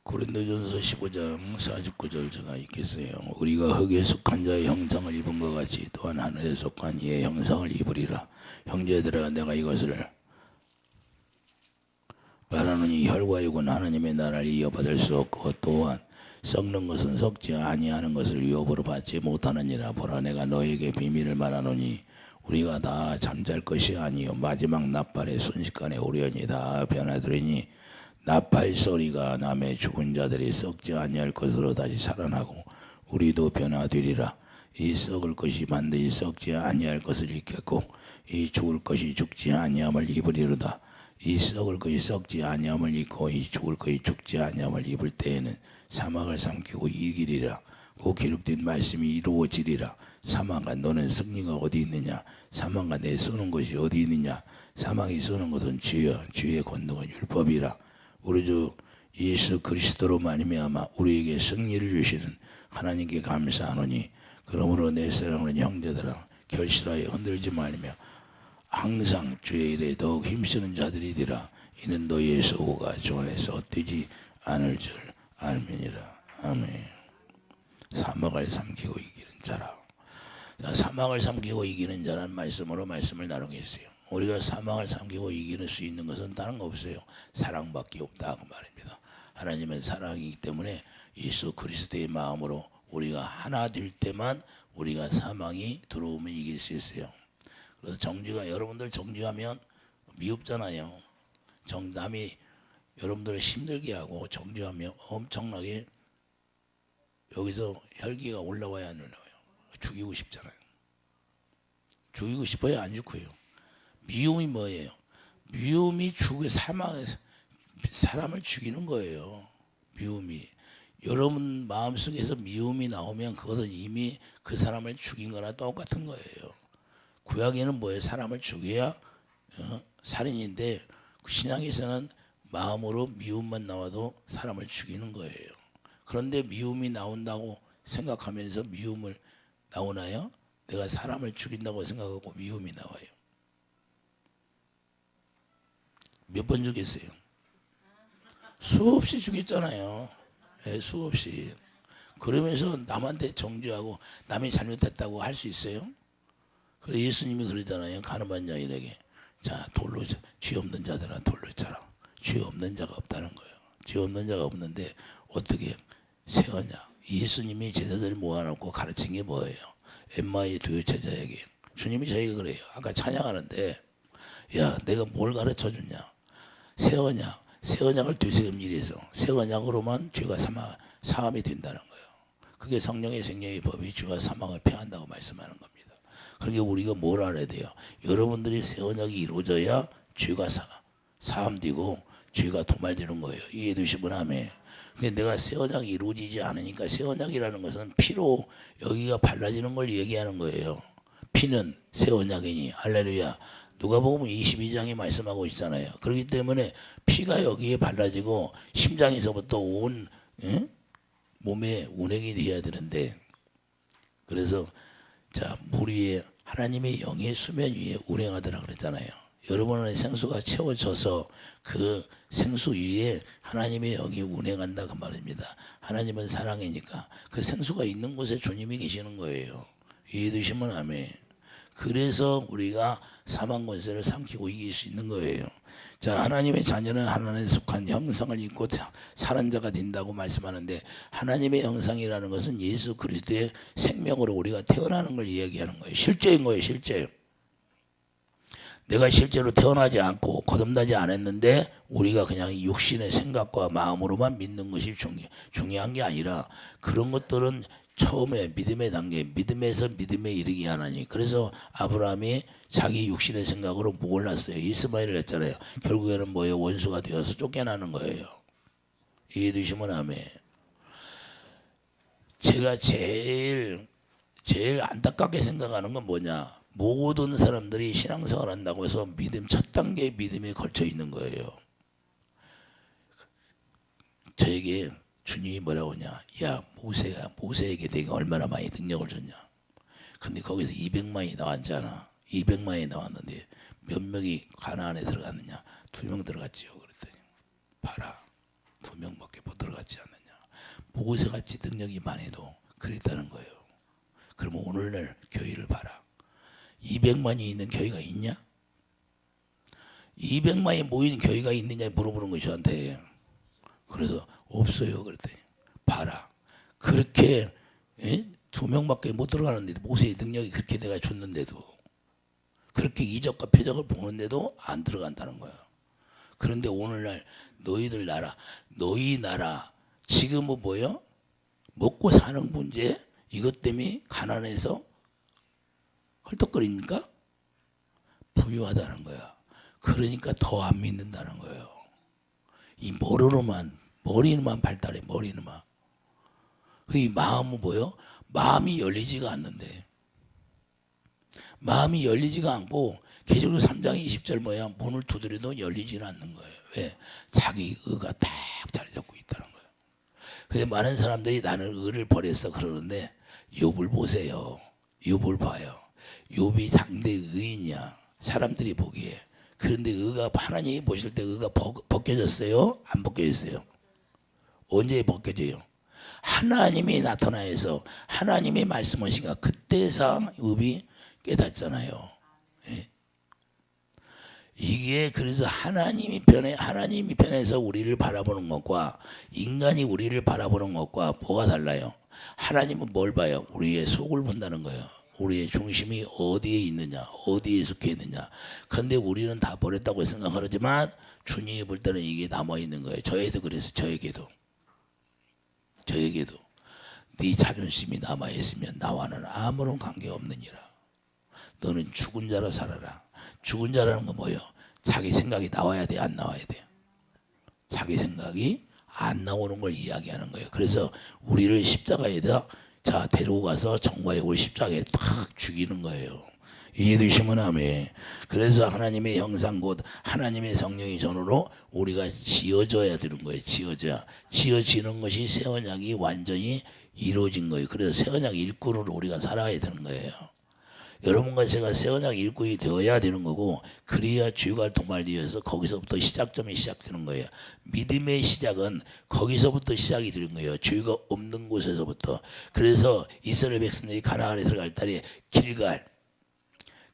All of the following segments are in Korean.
고린도전서 15장 49절 제가 읽겠어요. 우리가 흙에 속한 자의 형상을 입은 것 같이 또한 하늘에 속한 이의 형상을 입으리라. 형제들아, 내가 이것을 말하노니 혈과 육은 하나님의 나라를 이어받을 수 없고 또한 썩는 것은 썩지 아니하는 것을 유업으로 받지 못하느니라. 보라, 내가 너에게 비밀을 말하노니 우리가 다 잠잘 것이 아니요 마지막 나팔의 순식간에 우리언이 다 변화되리니 나팔 소리가 남의 죽은 자들이 썩지 아니할 것으로 다시 살아나고 우리도 변화되리라. 이 썩을 것이 반드시 썩지 아니할 것을 입겠고 이 죽을 것이 죽지 아니함을 입으리로다. 이 썩을 것이 썩지 아니함을 입고 이 죽을 것이 죽지 아니함을 입을 때에는 사막을 삼키고 이기리라. 그 기록된 말씀이 이루어지리라. 사망아, 너는 승리가 어디 있느냐? 사망아, 내 쏘는 것이 어디 있느냐? 사망이 쏘는 것은 주여, 주의 권능은 율법이라. 우리 주 예수 그리스도로 말미암아 우리에게 승리를 주시는 하나님께 감사하노니 그러므로 내 사랑하는 형제들아, 결실하여 흔들지 말며 항상 주의 일에 더욱 힘쓰는 자들이니라. 이는 너희의 소고가 주 안에서 헛되지 않을 줄 알미니라. 아멘. 사막을 삼키고 이기는 자라. 자, 사막을 삼키고 이기는 자라는 말씀으로 말씀을 나누겠어요. 우리가 사망을 삼키고 이길 수 있는 것은 다른 거 없어요. 사랑밖에 없다 그 말입니다. 하나님은 사랑이기 때문에 예수 그리스도의 마음으로 우리가 하나 될 때만 우리가 사망이 들어오면 이길 수 있어요. 그래서 정죄가, 여러분들 정죄하면 미흡잖아요. 남이 여러분들을 힘들게 하고 정죄하면 엄청나게 여기서 혈기가 올라와야 안 올라와요. 죽이고 싶잖아요. 죽이고 싶어요, 안 죽고요. 미움이 뭐예요? 미움이 사람을 죽이는 거예요. 미움이. 여러분 마음속에서 미움이 나오면 그것은 이미 그 사람을 죽인 거나 똑같은 거예요. 구약에는 뭐예요? 사람을 죽여야 살인인데 신약에서는 마음으로 미움만 나와도 사람을 죽이는 거예요. 그런데 미움이 나온다고 생각하면서 미움을 나오나요? 내가 사람을 죽인다고 생각하고 미움이 나와요. 몇 번 죽였어요? 수없이 죽였잖아요. 네, 수없이. 그러면서 남한테 정죄하고 남이 잘못했다고 할 수 있어요? 그래서 예수님이 그러잖아요. 가늠한 여인에게, 자, 돌로, 죄 없는 자들아 돌로 차라. 죄 없는 자가 없다는 거예요. 죄 없는 자가 없는데 어떻게 세웠냐? 예수님이 제자들 모아놓고 가르친 게 뭐예요? 엠마의 두 제자에게 주님이 저희가 그래요. 아까 찬양하는데, 야, 내가 뭘 가르쳐 줬냐? 새 언약을 되새김질해서 새 언약으로만 죄가 사함이 된다는 거예요. 그게 성령의 생명의 법이 죄와 사망을 패한다고 말씀하는 겁니다. 그러니까 우리가 뭘 알아야 돼요? 여러분들이 새 언약이 이루어져야 죄가 사함되고 죄가 도말되는 거예요. 이해해 주시면 아멘. 근데 내가 새 언약이 이루어지지 않으니까, 새 언약이라는 것은 피로 여기가 발라지는 걸 얘기하는 거예요. 피는 새 언약이니 할렐루야. 누가복음 22장에 말씀하고 있잖아요. 그렇기 때문에 피가 여기에 발라지고 심장에서부터 온 몸에 운행이 되어야 되는데, 그래서 자, 물 위에 하나님의 영의 수면 위에 운행하더라 그랬잖아요. 여러분의 생수가 채워져서 그 생수 위에 하나님의 영이 운행한다 그 말입니다. 하나님은 사랑이니까 그 생수가 있는 곳에 주님이 계시는 거예요. 이해되시면 아멘. 그래서 우리가 사망 권세를 삼키고 이길 수 있는 거예요. 자, 하나님의 자녀는 하나님에 속한 형상을 입고 사는 자가 된다고 말씀하는데, 하나님의 형상이라는 것은 예수 그리스도의 생명으로 우리가 태어나는 걸 이야기하는 거예요. 실제인 거예요. 실제. 내가 실제로 태어나지 않고 거듭나지 않았는데 우리가 그냥 육신의 생각과 마음으로만 믿는 것이 중요한 게 아니라, 그런 것들은 처음에 믿음의 단계, 믿음에서 믿음에 이르게 하나니. 그래서 아브라함이 자기 육신의 생각으로 몰랐어요. 이스마엘을 했잖아요. 결국에는 뭐예요? 원수가 되어서 쫓겨나는 거예요. 이해되시면 아멘. 제가 제일 안타깝게 생각하는 건 뭐냐? 모든 사람들이 신앙생활 한다고 해서 믿음, 첫 단계의 믿음에 걸쳐 있는 거예요. 저에게 주님이 뭐라고 하냐? 야, 모세에게 내가 얼마나 많이 능력을 줬냐? 근데 거기서 200만이 나왔잖아. 200만이 나왔는데 몇 명이 가나안에 들어갔느냐? 2명 들어갔지요. 그랬더니 봐라, 2명밖에 못 들어갔지 않느냐? 모세같이 능력이 많아도 그랬다는 거예요. 그러면 오늘날 교회를 봐라. 200만이 있는 교회가 있냐? 200만이 모이는 교회가 있느냐 물어보는 거예요, 저한테. 그래서 없어요. 그랬더니 봐라. 그렇게 2명밖에 못 들어가는데 모세의 능력이 그렇게 내가 줬는데도 그렇게 이적과 표적을 보는데도 안 들어간다는 거야. 그런데 오늘날 너희들 나라, 너희 나라 지금은 뭐예요? 먹고 사는 문제 이것 때문에 가난해서 헐떡거립니까? 부유하다는 거야. 그러니까 더 안 믿는다는 거예요. 이 머리로만 발달해. 머리는만. 이 마음은 뭐예요? 마음이 열리지가 않는데. 마음이 열리지가 않고 계시록 3장 20절 뭐야? 문을 두드려도 열리지는 않는 거예요. 왜? 자기 의가 딱 자리 잡고 있다는 거예요. 근데 많은 사람들이 나는 의를 버렸어 그러는데 욥을 보세요. 욥을 봐요. 욥이 상대 의인이야. 사람들이 보기에. 그런데 의가 하나님이 보실 때 의가 벗겨졌어요? 안 벗겨졌어요? 언제 벗겨져요? 하나님이 나타나서 하나님이 말씀하시니까 그때서 욥이 깨닫잖아요. 예. 이게 그래서 하나님이 편에서 우리를 바라보는 것과 인간이 우리를 바라보는 것과 뭐가 달라요? 하나님은 뭘 봐요? 우리의 속을 본다는 거예요. 우리의 중심이 어디에 있느냐, 어디에 속해 있느냐. 그런데 우리는 다 버렸다고 생각하지만 주님이 볼 때는 이게 남아 있는 거예요. 저에도 그래서 저에게도 네 자존심이 남아 있으면 나와는 아무런 관계 없느니라. 너는 죽은 자로 살아라. 죽은 자라는 건 뭐예요? 자기 생각이 나와야 돼, 안 나와야 돼요? 자기 생각이 안 나오는 걸 이야기하는 거예요. 그래서 우리를 십자가에다 데리고 가서 정과의 올 십자가에 탁 죽이는 거예요. 이해되시면 아멘. 그래서 하나님의 형상 곧 하나님의 성령의 전으로 우리가 지어져야 되는 거예요. 지어지는 것이 새 언약이 완전히 이루어진 거예요. 그래서 새 언약 일꾼으로 우리가 살아야 되는 거예요. 여러분과 제가 새 언약 일꾼이 되어야 되는 거고 그래야 주가 도말되어서 거기서부터 시작점이 시작되는 거예요. 믿음의 시작은 거기서부터 시작이 되는 거예요. 주가 없는 곳에서부터. 그래서 이스라엘 백성들이 가나안에 들어갈 때에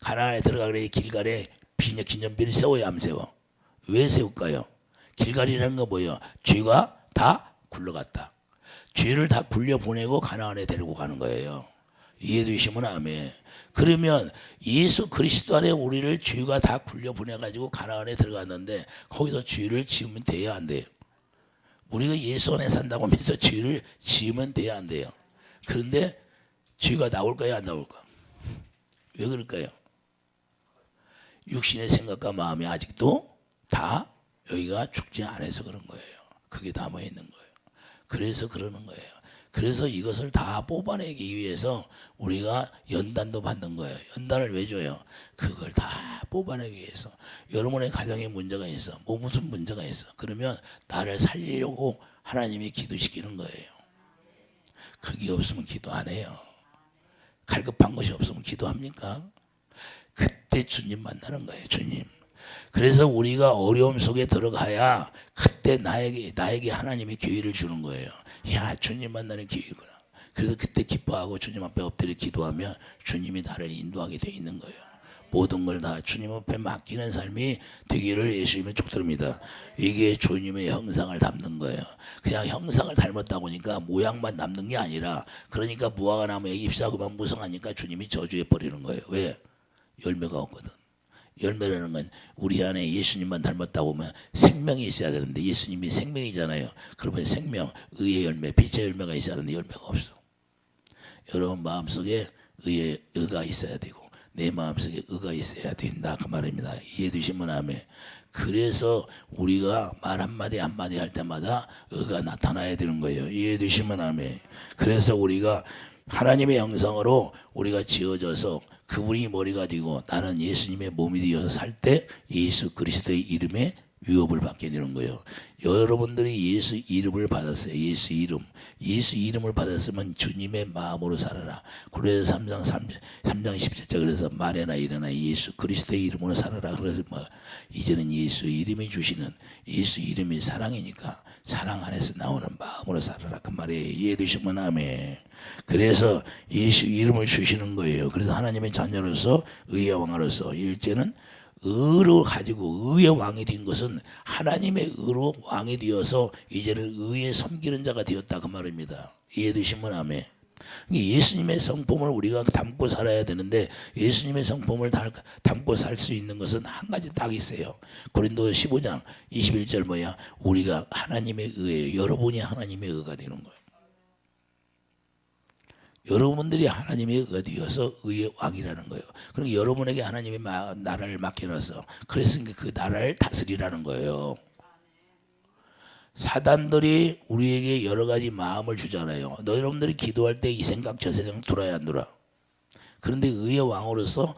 가나안에 들어가기 길갈에 기념비를 세워야 안 세워? 왜 세울까요? 길갈이라는 건 뭐예요? 죄가 다 굴러갔다. 죄를 다 굴려보내고 가나안에 데리고 가는 거예요. 이해되시면 아멘. 그러면 예수 그리스도 안에 우리를 죄가 다 굴려보내가지고 가나안에 들어갔는데 거기서 죄를 지으면 돼야 안 돼요? 우리가 예수 안에 산다고 하면서 죄를 지으면 돼야 안 돼요? 그런데 죄가 나올까요 안 나올까? 왜 그럴까요? 육신의 생각과 마음이 아직도 다 여기가 죽지 않아서 그런 거예요. 그게 남아있는 거예요. 그래서 그러는 거예요. 그래서 이것을 다 뽑아내기 위해서 우리가 연단도 받는 거예요. 연단을 왜 줘요? 그걸 다 뽑아내기 위해서. 여러분의 가정에 문제가 있어. 뭐 무슨 문제가 있어. 그러면 나를 살리려고 하나님이 기도시키는 거예요. 그게 없으면 기도 안 해요. 갈급한 것이 없으면 기도합니까? 그때 주님 만나는 거예요. 주님. 그래서 우리가 어려움 속에 들어가야 그때 나에게 하나님이 기회를 주는 거예요. 야, 주님 만나는 기회구나. 그래서 그때 기뻐하고 주님 앞에 엎드려 기도하면 주님이 나를 인도하게 돼 있는 거예요. 모든 걸 다 주님 앞에 맡기는 삶이 되기를 예수님의 축도합니다. 이게 주님의 형상을 담는 거예요. 그냥 형상을 닮았다 보니까 모양만 남는 게 아니라 그러니까 무화과 나무에 잎사귀만 무성하니까 주님이 저주해 버리는 거예요. 왜? 열매가 없거든. 열매라는 건 우리 안에 예수님만 닮았다고 하면 생명이 있어야 되는데 예수님이 생명이잖아요. 그러면 생명, 의의 열매, 빛의 열매가 있어야 하는데 열매가 없어. 여러분 마음속에 의가 있어야 되고 내 마음속에 의가 있어야 된다 그 말입니다. 이해되시면 아멘. 그래서 우리가 말 한마디 한마디 할 때마다 의가 나타나야 되는 거예요. 이해되시면 아멘. 그래서 우리가 하나님의 형상으로 우리가 지어져서 그분이 머리가 되고 나는 예수님의 몸이 되어서 살 때 예수 그리스도의 이름에 위협을 받게 되는 거예요. 여러분들이 예수 이름을 받았어요. 예수 이름. 예수 이름을 받았으면 주님의 마음으로 살아라. 그래서 3장 17절 그래서 말해나 일어나 예수 그리스도의 이름으로 살아라. 그래서 뭐 이제는 예수 이름이 주시는 예수 이름이 사랑이니까 사랑 안에서 나오는 마음으로 살아라. 그 말이에요. 이해되시면 아멘. 그래서 예수 이름을 주시는 거예요. 그래서 하나님의 자녀로서 의의 왕으로서 일제는 의로 가지고 의의 왕이 된 것은 하나님의 의로 왕이 되어서 이제는 의에 섬기는 자가 되었다 그 말입니다. 이해되시면 아멘. 예수님의 성품을 우리가 담고 살아야 되는데 예수님의 성품을 담고 살 수 있는 것은 한 가지 딱 있어요. 고린도 15장 21절 뭐야? 우리가 하나님의 의예요. 여러분이 하나님의 의가 되는 거예요. 여러분들이 하나님의 의가 되어서 의의 왕이라는 거예요. 그러니까 여러분에게 하나님의 나라를 맡겨놔서 그랬으니까 그 나라를 다스리라는 거예요. 사단들이 우리에게 여러 가지 마음을 주잖아요. 여러분들이 기도할 때 이 생각 저 생각 들어야 안 들어? 그런데 의의 왕으로서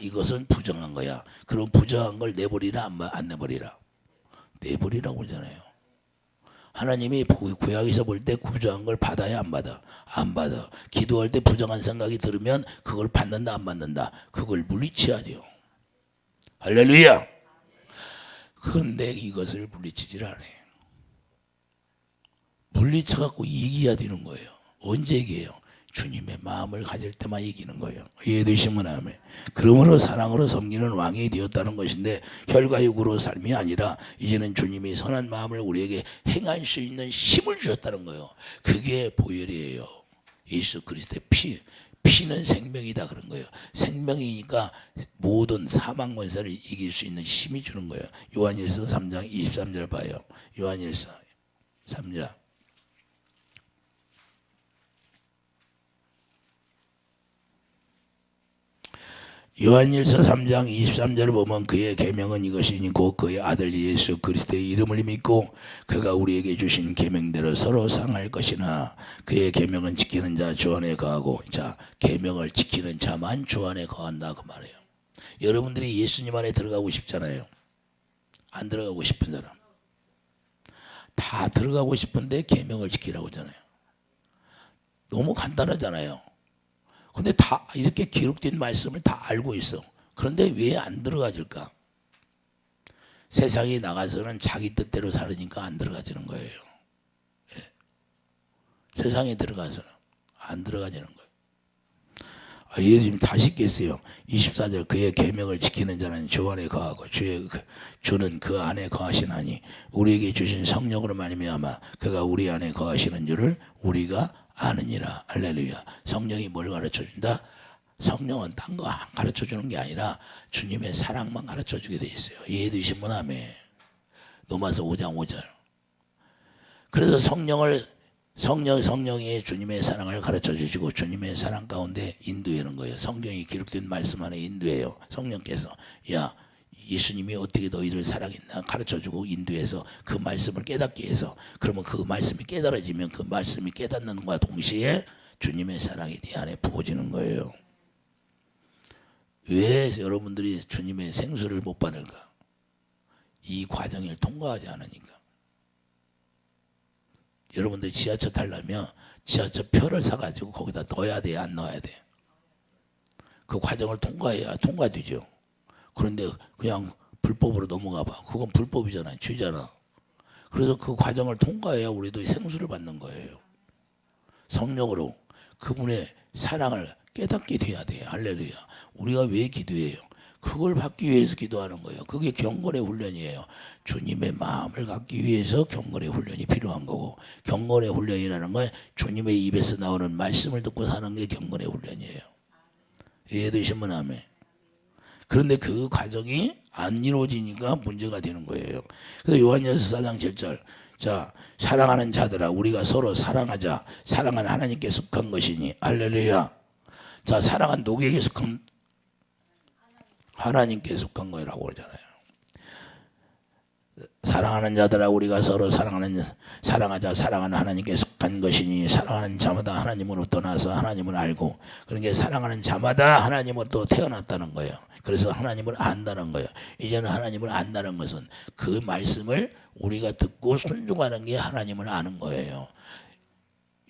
이것은 부정한 거야. 그럼 부정한 걸 내버리라 안 내버리라? 내버리라고 그러잖아요. 하나님이 구약에서 볼 때 부정한 걸 받아야 안 받아? 안 받아. 기도할 때 부정한 생각이 들으면 그걸 받는다 안 받는다? 그걸 물리쳐야죠. 할렐루야. 그런데 이것을 물리치질 않아요. 물리쳐갖고 이겨야 되는 거예요. 언제 이겨요? 주님의 마음을 가질 때만 이기는 거예요. 이해되시면 아멘. 그러므로 사랑으로 섬기는 왕이 되었다는 것인데 혈과육으로 삶이 아니라 이제는 주님이 선한 마음을 우리에게 행할 수 있는 힘을 주셨다는 거예요. 그게 보혈이에요. 예수 그리스도의 피는 생명이다 그런 거예요. 생명이니까 모든 사망 권세를 이길 수 있는 힘이 주는 거예요. 요한일서 3장 23절 봐요. 요한일서 3장 요한일서 3장 23절을 보면 그의 계명은 이것이니 곧 그의 아들 예수 그리스도의 이름을 믿고 그가 우리에게 주신 계명대로 서로 상할 것이나 그의 계명은 지키는 자 주 안에 거하고 자 계명을 지키는 자만 주 안에 거한다 그 말이에요. 여러분들이 예수님 안에 들어가고 싶잖아요. 안 들어가고 싶은 사람 다 들어가고 싶은데 계명을 지키라고 하잖아요. 너무 간단하잖아요. 근데 다 이렇게 기록된 말씀을 다 알고 있어. 그런데 왜 안 들어가질까? 세상에 나가서는 자기 뜻대로 살으니까 안 들어가지는 거예요. 예. 세상에 들어가서는 안 들어가지는 거예요. 예수님 다시 깼어요. 24절 그의 계명을 지키는 자는 주 안에 거하고 주는 그 안에 거하시나니 우리에게 주신 성령으로 말미암아 그가 우리 안에 거하시는 줄을 우리가 아느니라. 할렐루야. 성령이 뭘 가르쳐준다? 성령은 딴 거 가르쳐주는 게 아니라 주님의 사랑만 가르쳐주게 돼 있어요. 이해되신 분 아멘. 로마서 5장 5절. 그래서 성령이 주님의 사랑을 가르쳐주시고 주님의 사랑 가운데 인도하는 거예요. 성경이 기록된 말씀 안에 인도해요. 성령께서 예수님이 어떻게 너희를 사랑했나 가르쳐주고 인도해서 그 말씀을 깨닫게 해서 그러면 그 말씀이 깨달아지면 그 말씀이 깨닫는 것과 동시에 주님의 사랑이 네 안에 부어지는 거예요. 왜 여러분들이 주님의 생수를 못 받을까? 이 과정을 통과하지 않으니까. 여러분들이 지하철 타려면 지하철 표를 사가지고 거기다 넣어야 돼, 안 넣어야 돼? 그 과정을 통과해야 통과되죠. 그런데 그냥 불법으로 넘어가 봐. 그건 불법이잖아요. 죄잖아. 그래서 그 과정을 통과해야 우리도 생수를 받는 거예요. 성령으로 그분의 사랑을 깨닫게 돼야 돼요. 할렐루야. 우리가 왜 기도해요? 그걸 받기 위해서 기도하는 거예요. 그게 경건의 훈련이에요. 주님의 마음을 갖기 위해서 경건의 훈련이 필요한 거고 경건의 훈련이라는 건 주님의 입에서 나오는 말씀을 듣고 사는 게 경건의 훈련이에요. 이해되시면 아멘. 그런데 그 과정이 안 이루어지니까 문제가 되는 거예요. 그래서 요한일서 4장 7절 자 사랑하는 자들아 우리가 서로 사랑하자. 사랑은 하나님께 속한 것이니 할렐루야. 자 사랑은 누구에게 속한 하나님께 속한 거라고 그러잖아요. 사랑하는 자들아 우리가 서로 사랑하자. 사랑하는 하나님께 속한 것이니 사랑하는 자마다 하나님으로 떠나서 하나님을 알고, 그러니까 사랑하는 자마다 하나님으로 또 태어났다는 거예요. 그래서 하나님을 안다는 거예요. 이제는 하나님을 안다는 것은 그 말씀을 우리가 듣고 순종하는 게 하나님을 아는 거예요.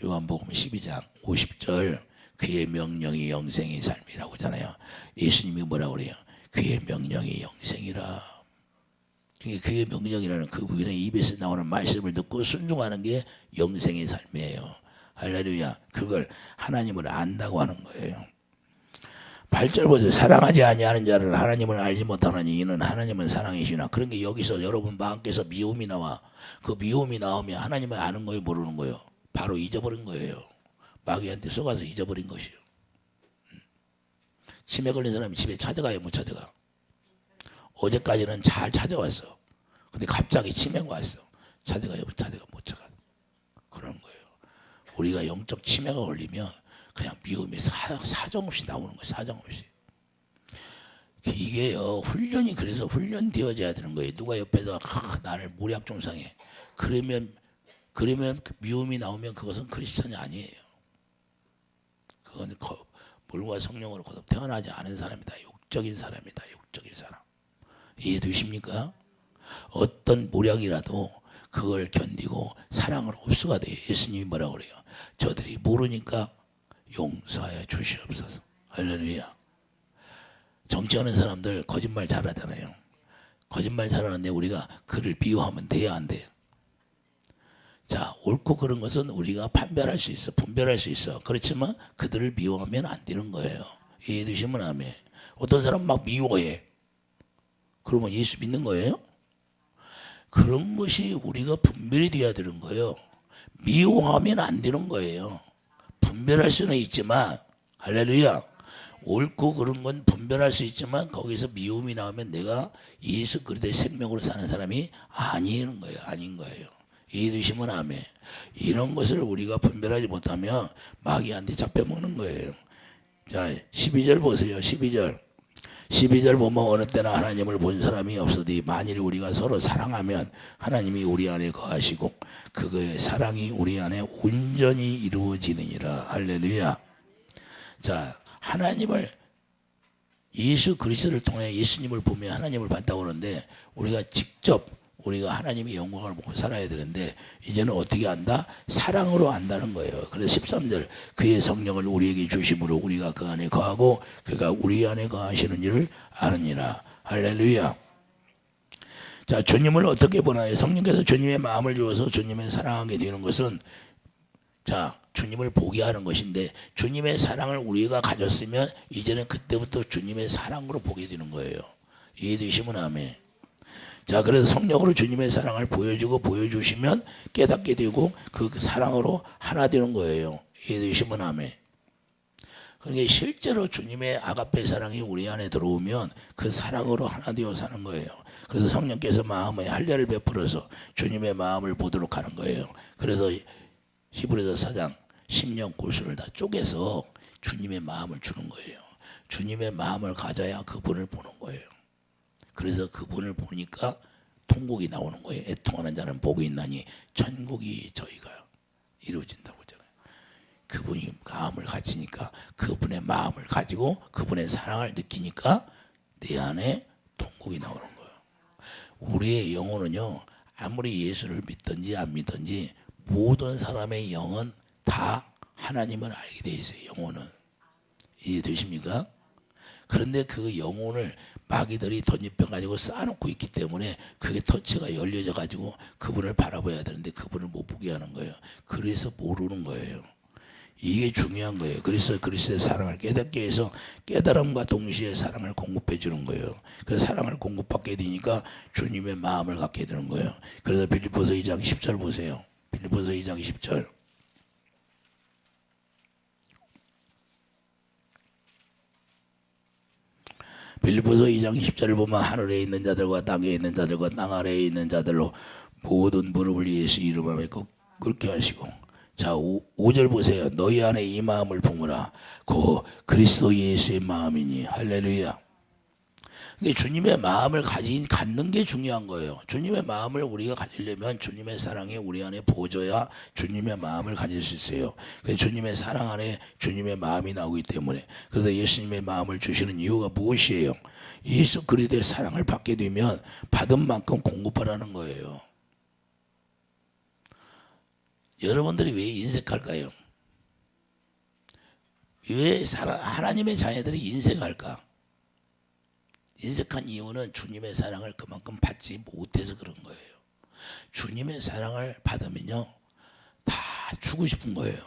요한복음 12장 50절, 그의 명령이 영생의 삶이라고 하잖아요. 예수님이 뭐라고 그래요? 그의 명령이 영생이라. 그의 명령이라는 그분의 입에서 나오는 말씀을 듣고 순종하는 게 영생의 삶이에요. 할렐루야. 그걸 하나님을 안다고 하는 거예요. 8절 보세요. 사랑하지 아니하는 자를 하나님을 알지 못하느니 이는 하나님은 사랑이시나. 그런 게 여기서 여러분 마음께서 미움이 나와. 그 미움이 나오면 하나님을 아는 거예요, 모르는 거예요? 바로 잊어버린 거예요. 마귀한테 속아서 잊어버린 것이요. 치매 걸린 사람이 집에 찾아가요, 못 찾아가? 어제까지는 잘 찾아왔어. 근데 갑자기 치매가 왔어. 찾아가요, 못 찾아가? 못 찾아가. 그런 거예요. 우리가 영적 치매가 걸리면 그냥 미움이 사정없이 나오는 거예요. 사정없이. 이게요, 훈련이 그래서 훈련되어져야 되는 거예요. 누가 옆에서 나를 모략종상해. 그러면 미움이 나오면 그것은 크리스천이 아니에요. 그건 물과 성령으로 거듭 태어나지 않은 사람이다. 육적인 사람이다. 육적인 사람. 이해되십니까? 어떤 모략이라도 그걸 견디고 사랑으로 흡수가 돼요. 예수님이 뭐라고 그래요? 저들이 모르니까 용서하여 주시옵소서. 할렐루야. 정치하는 사람들 거짓말 잘하잖아요. 거짓말 잘하는데 우리가 그를 비유하면 돼야 안 돼요? 자, 옳고 그른 것은 우리가 판별할 수 있어. 분별할 수 있어. 그렇지만 그들을 미워하면 안 되는 거예요. 이해되시면 아멘. 어떤 사람 막 미워해. 그러면 예수 믿는 거예요? 그런 것이 우리가 분별이 돼야 되는 거예요. 미워하면 안 되는 거예요. 분별할 수는 있지만, 할렐루야, 옳고 그른 건 분별할 수 있지만 거기서 미움이 나오면 내가 예수 그리스도의 생명으로 사는 사람이 아닌 거예요. 아닌 거예요. 이해되시면 아멘. 이런 것을 우리가 분별하지 못하면 마귀한테 잡혀먹는 거예요. 자, 12절 보세요. 12절 보면 어느 때나 하나님을 본 사람이 없으니 만일 우리가 서로 사랑하면 하나님이 우리 안에 거하시고 그의 사랑이 우리 안에 온전히 이루어지느니라. 할렐루야. 자, 하나님을 예수 그리스도를 통해 예수님을 보며 하나님을 봤다고 하는데 우리가 직접 우리가 하나님의 영광을 보고 살아야 되는데 이제는 어떻게 안다? 사랑으로 안다는 거예요. 그래서 13절 그의 성령을 우리에게 주심으로 우리가 그 안에 거하고 그가 우리 안에 거하시는 일을 아느니라. 할렐루야. 자, 주님을 어떻게 보나요? 성령께서 주님의 마음을 주어서 주님을 사랑하게 되는 것은 자, 주님을 보게 하는 것인데 주님의 사랑을 우리가 가졌으면 이제는 그때부터 주님의 사랑으로 보게 되는 거예요. 이해되시면 아멘. 자, 그래서 성령으로 주님의 사랑을 보여주고 보여주시면 깨닫게 되고 그 사랑으로 하나 되는 거예요. 이해되시면 아멘. 그러니까 실제로 주님의 아가페 사랑이 우리 안에 들어오면 그 사랑으로 하나 되어 사는 거예요. 그래서 성령께서 마음에 할례를 베풀어서 주님의 마음을 보도록 하는 거예요. 그래서 히브리서 4장 10년 골수를 다 쪼개서 주님의 마음을 주는 거예요. 주님의 마음을 가져야 그분을 보는 거예요. 그래서 그분을 보니까 통곡이 나오는 거예요. 애통하는 자는 복이 있나니 천국이 저희가 이루어진다고 하잖아요. 그분이 마음을 가지니까 그분의 마음을 가지고 그분의 사랑을 느끼니까 내 안에 통곡이 나오는 거예요. 우리의 영혼은요, 아무리 예수를 믿든지 안 믿든지 모든 사람의 영은 다 하나님을 알게 돼 있어요. 영혼은. 이해되십니까? 그런데 그 영혼을 마귀들이 덧입혀 가지고 쌓아놓고 있기 때문에 그게 터치가 열려져 가지고 그분을 바라봐야 되는데 그분을 못 보게 하는 거예요. 그래서 모르는 거예요. 이게 중요한 거예요. 그래서 그리스도의 사랑을 깨닫게 해서 깨달음과 동시에 사랑을 공급해 주는 거예요. 그래서 사랑을 공급받게 되니까 주님의 마음을 갖게 되는 거예요. 그래서 빌립보서 2장 10절 보세요. 빌립보서 2장 10절. 빌립보서 2장 10절을 보면 하늘에 있는 자들과 땅에 있는 자들과 땅 아래에 있는 자들로 모든 무릎을 예수 이름으로 꿇게 하시고, 자 5절 보세요. 너희 안에 이 마음을 품으라. 그 그리스도 예수의 마음이니. 할렐루야. 그러니까 주님의 마음을 갖는 게 중요한 거예요. 주님의 마음을 우리가 가지려면 주님의 사랑이 우리 안에 보여줘야 주님의 마음을 가질 수 있어요. 그래서 주님의 사랑 안에 주님의 마음이 나오기 때문에. 그래서 예수님의 마음을 주시는 이유가 무엇이에요? 예수 그리스도의 사랑을 받게 되면 받은 만큼 공급하라는 거예요. 여러분들이 왜 인색할까요? 왜 하나님의 자녀들이 인색할까? 인색한 이유는 주님의 사랑을 그만큼 받지 못해서 그런 거예요. 주님의 사랑을 받으면요 다 주고 싶은 거예요.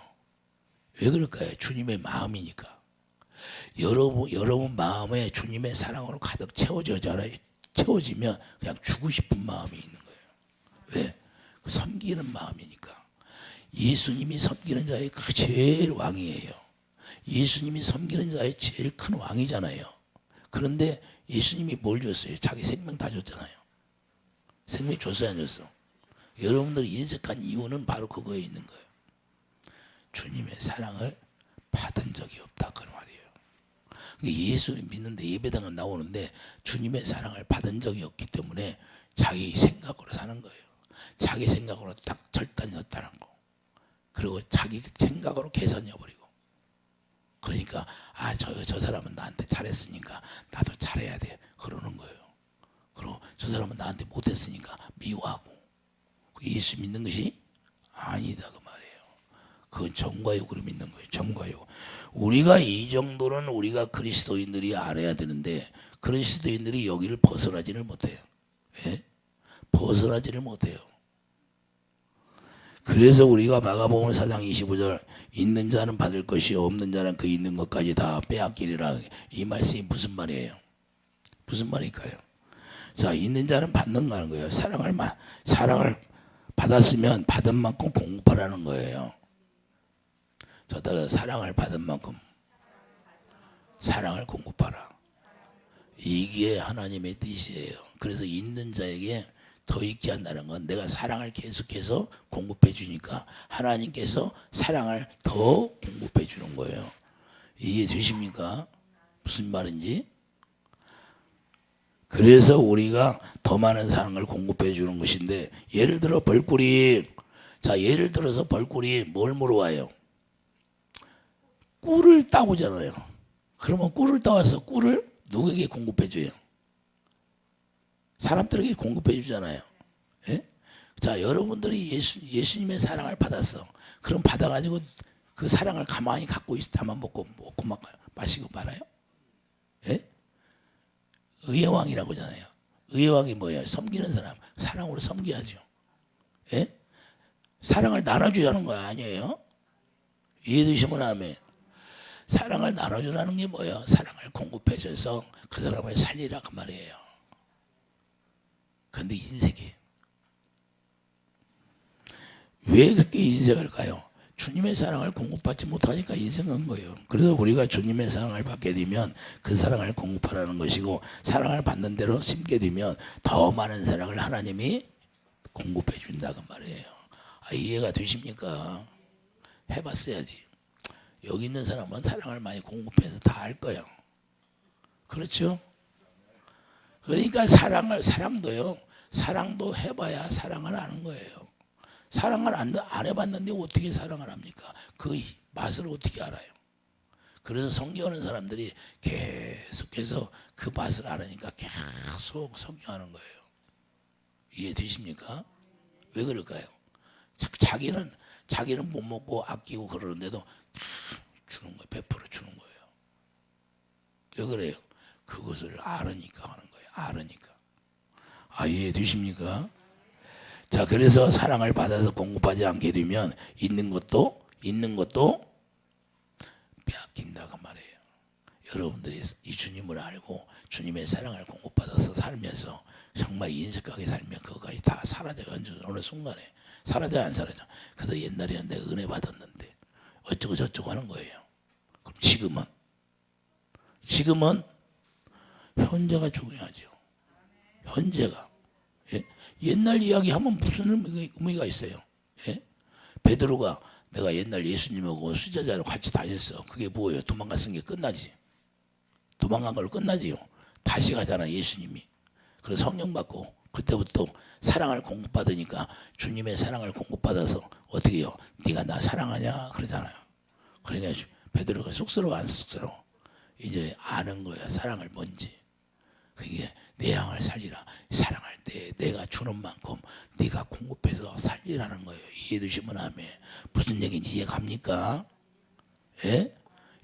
왜 그럴까요? 주님의 마음이니까. 여러분 마음에 주님의 사랑으로 가득 채워지잖아요. 채워지면 그냥 주고 싶은 마음이 있는 거예요. 왜? 섬기는 마음이니까. 예수님이 섬기는 자의 제일 왕이에요. 예수님이 섬기는 자의 제일 큰 왕이잖아요. 그런데 예수님이 뭘 줬어요? 자기 생명 다 줬잖아요. 생명 줬어야 안 줬어? 여러분들이 인색한 이유는 바로 그거에 있는 거예요. 주님의 사랑을 받은 적이 없다 그 말이에요. 예수 믿는데 예배당은 나오는데 주님의 사랑을 받은 적이 없기 때문에 자기 생각으로 사는 거예요. 자기 생각으로 딱 절단했다는 거. 그리고 자기 생각으로 계산해버리고. 그러니까 저 사람은 나한테 잘했으니까 나도 잘해야 돼 그러는 거예요. 그리고 저 사람은 나한테 못했으니까 미워하고. 예수 믿는 것이 아니다 그 말이에요. 그건 정과욕으로 믿는 거예요. 정과욕. 우리가 이 정도는 우리가 그리스도인들이 알아야 되는데 그리스도인들이 여기를 벗어나지를 못해요. 왜? 벗어나지를 못해요. 그래서 우리가 마가복음 4장 25절 있는 자는 받을 것이 없는 자는 그 있는 것까지 다 빼앗기리라. 이 말씀이 무슨 말이에요? 무슨 말일까요? 자, 있는 자는 받는다는 거예요. 사랑을 받았으면 받은 만큼 공급하라는 거예요. 저 따라 사랑을 받은 만큼 사랑을 공급하라. 이게 하나님의 뜻이에요. 그래서 있는 자에게 더 있게 한다는 건 내가 사랑을 계속해서 공급해 주니까 하나님께서 사랑을 더 공급해 주는 거예요. 이해되십니까? 무슨 말인지? 그래서 우리가 더 많은 사랑을 공급해 주는 것인데 예를 들어 벌꿀이 예를 들어서 벌꿀이 뭘 물어와요? 꿀을 따오잖아요. 그러면 꿀을 따와서 꿀을 누구에게 공급해 줘요? 사람들에게 공급해 주잖아요. 예? 자, 여러분들이 예수님의 사랑을 받았어. 그럼 받아가지고 그 사랑을 가만히 갖고 있을 때만 먹고 마시고 말아요? 예? 의의 왕이라고 하잖아요. 의의 왕이 뭐예요? 섬기는 사람. 사랑으로 섬겨야죠. 예? 사랑을 나눠주자는 거 아니에요? 이해되시면 아멘. 사랑을 나눠주라는 게 뭐예요? 사랑을 공급해줘서 그 사람을 살리라 그 말이에요. 그런데 인색이에요. 왜 그렇게 인색할까요? 주님의 사랑을 공급받지 못하니까 인색한 거예요. 그래서 우리가 주님의 사랑을 받게 되면 그 사랑을 공급하라는 것이고 사랑을 받는 대로 심게 되면 더 많은 사랑을 하나님이 공급해 준다고 말이에요. 이해가 되십니까? 해봤어야지. 여기 있는 사람은 사랑을 많이 공급해서 다 할 거예요. 그렇죠? 그러니까 사랑도 해봐야 사랑을 아는 거예요. 사랑을 안 해봤는데 어떻게 사랑을 합니까? 그 맛을 어떻게 알아요? 그래서 성경하는 사람들이 계속해서 그 맛을 알으니까 계속 성경하는 거예요. 이해되십니까? 왜 그럴까요? 자기는 못 먹고 아끼고 그러는데도 주는 거예요. 베풀어 주는 거예요. 왜 그래요? 그것을 알으니까 하는 거예요. 알으니까. 이해되십니까? 자, 그래서 사랑을 받아서 공급하지 않게 되면 있는 것도 빼앗긴다고 말해요. 여러분들이 이 주님을 알고 주님의 사랑을 공급받아서 살면서 정말 인색하게 살면 그거까지 다 사라져요. 어느 순간에 사라져 안 사라져. 그래도 옛날에는 내가 은혜 받았는데 어쩌고 저쩌고 하는 거예요. 그럼 지금은 현재가 중요하죠. 현재가. 예? 옛날 이야기하면 무슨 의미가 있어요? 예? 베드로가 내가 옛날 예수님하고 수제자로 같이 다녔어. 그게 뭐예요? 도망갔은 게 끝나지. 도망간 걸로 끝나지요. 다시 가잖아 예수님이. 그래서 성령 받고 그때부터 사랑을 공급받으니까 주님의 사랑을 공급받아서 어떻게 해요? 네가 나 사랑하냐 그러잖아요. 그러니까 베드로가 쑥스러워 안 쑥스러워? 이제 아는 거야 사랑을 뭔지. 그게 내 양을 살리라. 사랑할 때 내가 주는 만큼 네가 공급해서 살리라는 거예요. 이해되시면 아멘. 무슨 얘기인지 이해갑니까? 예?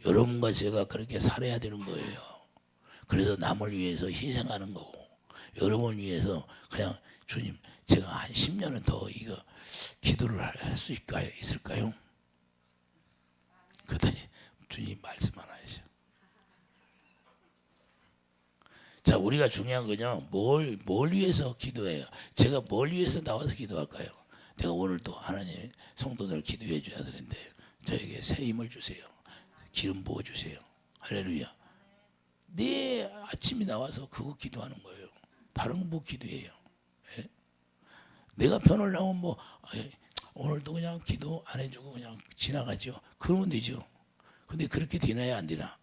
여러분과 제가 그렇게 살아야 되는 거예요. 그래서 남을 위해서 희생하는 거고 여러분 위해서 그냥 주님 제가 한 10년은 더 이거 기도를 할 수 있을까요? 그랬더니 주님 말씀 안 하셔. 자, 우리가 중요한 거냐? 뭘 위해서 기도해요? 제가 뭘 위해서 나와서 기도할까요? 내가 오늘 또 하나님 성도들 기도해 줘야 되는데 저에게 새 힘을 주세요. 기름 부어 주세요. 할렐루야. 내 아침이 나와서 그거 기도하는 거예요. 다른 거 뭐 기도해요? 예? 내가 편을 나면 뭐 오늘도 그냥 기도 안 해주고 그냥 지나가죠. 그러면 되죠. 근데 그렇게 되나야 안 되나?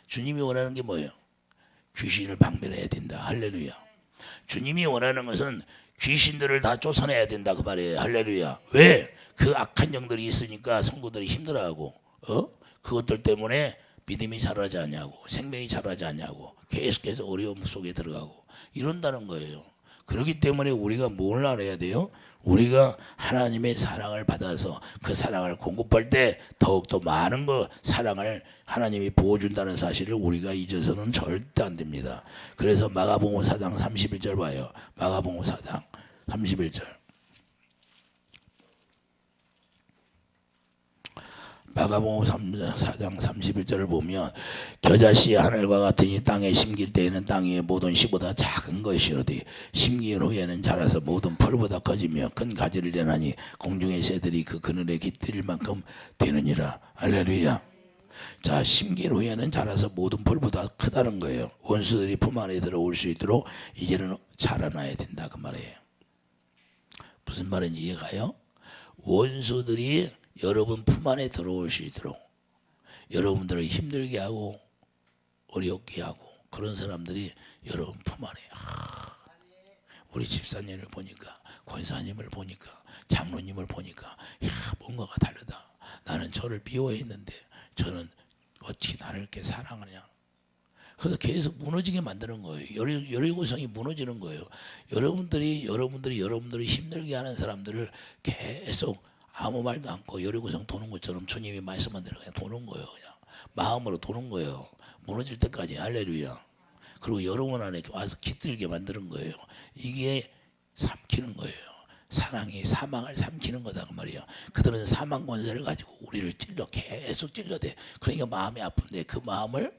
주님이 원하는 게 뭐예요? 귀신을 박멸해야 된다. 할렐루야. 주님이 원하는 것은 귀신들을 다 쫓아내야 된다 그 말이에요. 할렐루야. 왜? 그 악한 영들이 있으니까 성도들이 힘들어하고 그것들 때문에 믿음이 자라지 않냐고 생명이 자라지 않냐고 계속해서 어려움 속에 들어가고 이런다는 거예요. 그렇기 때문에 우리가 뭘 알아야 돼요? 우리가 하나님의 사랑을 받아서 그 사랑을 공급할 때 더욱더 많은 거 사랑을 하나님이 부어준다는 사실을 우리가 잊어서는 절대 안 됩니다. 그래서 마가복음 4장 31절 봐요. 마가복음 4장 31절. 마가복음 4장 31절을 보면 겨자씨 하늘과 같으니 땅에 심길 때에는 땅 위의 모든 씨보다 작은 것이로되 심긴 후에는 자라서 모든 풀보다 커지며 큰 가지를 내나니 공중의 새들이 그 그늘에 깃들일 만큼 되느니라. 할렐루야. 자, 심긴 후에는 자라서 모든 풀보다 크다는 거예요. 원수들이 품 안에 들어올 수 있도록 이제는 자라나야 된다 그 말이에요. 무슨 말인지 이해가요? 원수들이 여러분 품 안에 들어올 수 있도록 여러분들을 힘들게 하고 어렵게 하고 그런 사람들이 여러분 품 안에 우리 집사님을 보니까 권사님을 보니까 장로님을 보니까 뭔가가 다르다. 나는 저를 미워했는데 저는 어떻게 나를 이렇게 사랑하냐. 그래서 계속 무너지게 만드는 거예요. 열의고성이 무너지는 거예요. 여러분들이 힘들게 하는 사람들을 계속 아무 말도 않고 열의고성 도는 것처럼 주님이 말씀한 대로 그냥 도는 거예요. 그냥 마음으로 도는 거예요. 무너질 때까지. 할렐루야. 그리고 여러분 안에 와서 깃들게 만드는 거예요. 이게 삼키는 거예요. 사랑이 사망을 삼키는 거다 그 말이에요. 그들은 사망 권세를 가지고 우리를 계속 찔러대. 그러니까 마음이 아픈데 그 마음을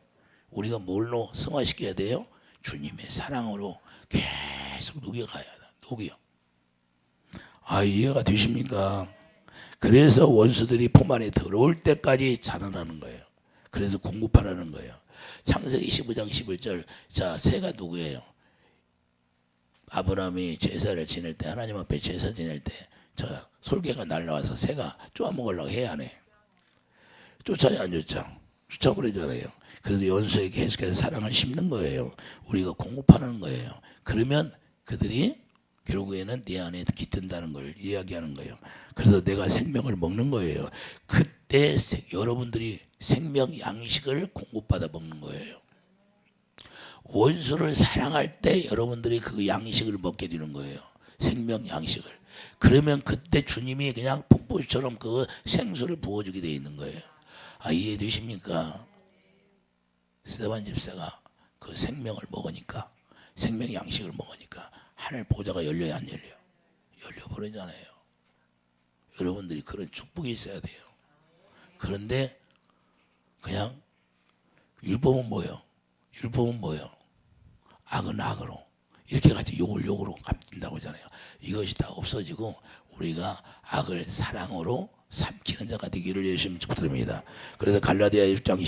우리가 뭘로 승화시켜야 돼요? 주님의 사랑으로 계속 녹여가야 돼. 녹여. 이해가 되십니까? 그래서 원수들이 품 안에 들어올 때까지 자라나는 거예요. 그래서 공급하라는 거예요. 창세기 15장 11절. 자, 새가 누구예요? 아브라함이 제사를 지낼 때 하나님 앞에 제사 지낼 때 저 솔개가 날라와서 새가 쪼아먹으려고 해야 하네. 쫓아야 안 쫓아? 쫓아버리잖아요. 그래서 연수에 계속해서 사랑을 심는 거예요. 우리가 공급하는 거예요. 그러면 그들이 결국에는 내 안에 깃든다는 걸 이야기하는 거예요. 그래서 내가 생명을 먹는 거예요. 그때 여러분들이 생명 양식을 공급받아 먹는 거예요. 원수를 사랑할 때 여러분들이 그 양식을 먹게 되는 거예요. 생명 양식을. 그러면 그때 주님이 그냥 폭포수처럼 그 생수를 부어주게 되어 있는 거예요. 이해되십니까? 스데반 집사가 그 생명을 먹으니까 생명 양식을 먹으니까 하늘 보좌가 열려야 안 열려요? 열려버리잖아요. 여러분들이 그런 축복이 있어야 돼요. 그런데 그냥 율법은 뭐예요? 율법은 뭐예요? 악은 악으로 이렇게 같이 욕을 욕으로 갚는다고 하잖아요. 이것이 다 없어지고 우리가 악을 사랑으로 삼키는 자가 되기를 예수님 축복드립니다. 그래서 갈라디아 6장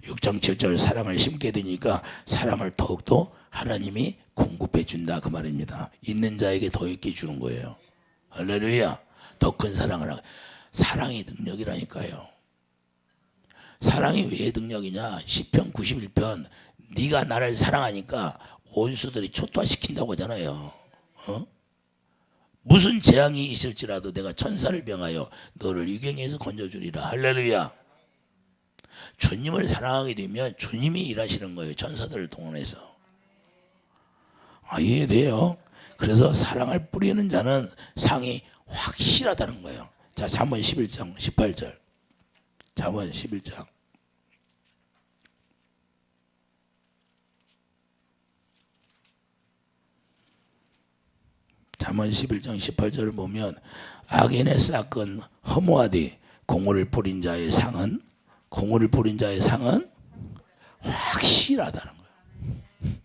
7절 사랑을 심게 되니까 사랑을 더욱더 하나님이 공급해 준다 그 말입니다. 있는 자에게 더 있게 주는 거예요. 할렐루야. 더 큰 사랑을 하고. 사랑이 능력이라니까요. 사랑이 왜 능력이냐? 시편 91편 네가 나를 사랑하니까 원수들이 초토화시킨다고 하잖아요. 무슨 재앙이 있을지라도 내가 천사를 병하여 너를 유경에서 건져주리라. 할렐루야. 주님을 사랑하게 되면 주님이 일하시는 거예요. 천사들을 동원해서. 이해돼요? 그래서 사랑을 뿌리는 자는 상이 확실하다는 거예요. 자, 잠언 11장 18절. 잠언 11장. 잠언 11장 18절을 보면 악인의 싹은 허무하되 공의를 뿌린 자의 상은 확실하다는 거예요.